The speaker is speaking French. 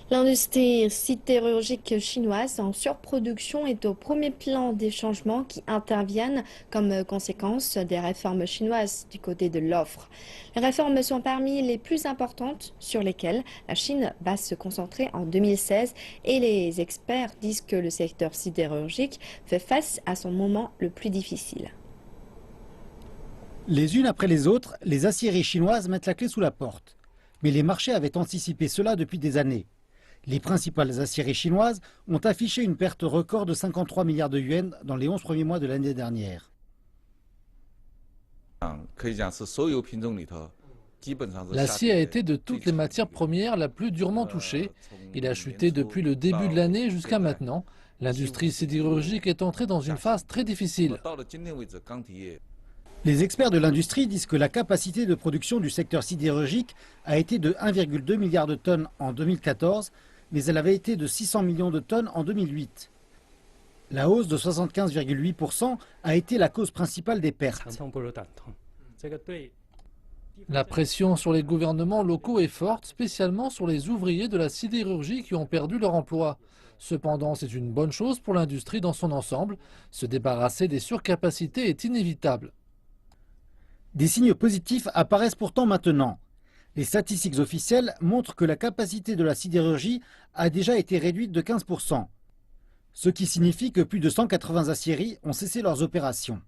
L'industrie sidérurgique chinoise en surproduction est au premier plan des changements qui interviennent comme conséquence des réformes chinoises du côté de l'offre. Les réformes sont parmi les plus importantes sur lesquelles la Chine va se concentrer en 2016 et les experts disent que le secteur sidérurgique fait face à son moment le plus difficile. Les unes après les autres, les aciéries chinoises mettent la clé sous la porte. Mais les marchés avaient anticipé cela depuis des années. Les principales aciéries chinoises ont affiché une perte record de 53 milliards de yuans dans les 11 premiers mois de l'année dernière. L'acier a été de toutes les matières premières la plus durement touchée. Il a chuté depuis le début de l'année jusqu'à maintenant. L'industrie sidérurgique est entrée dans une phase très difficile. Les experts de l'industrie disent que la capacité de production du secteur sidérurgique a été de 1,2 milliard de tonnes en 2014, mais elle avait été de 600 millions de tonnes en 2008. La hausse de 75,8% a été la cause principale des pertes. La pression sur les gouvernements locaux est forte, spécialement sur les ouvriers de la sidérurgie qui ont perdu leur emploi. Cependant, c'est une bonne chose pour l'industrie dans son ensemble. Se débarrasser des surcapacités est inévitable. Des signes positifs apparaissent pourtant maintenant. Les statistiques officielles montrent que la capacité de la sidérurgie a déjà été réduite de 15%, ce qui signifie que plus de 180 aciéries ont cessé leurs opérations.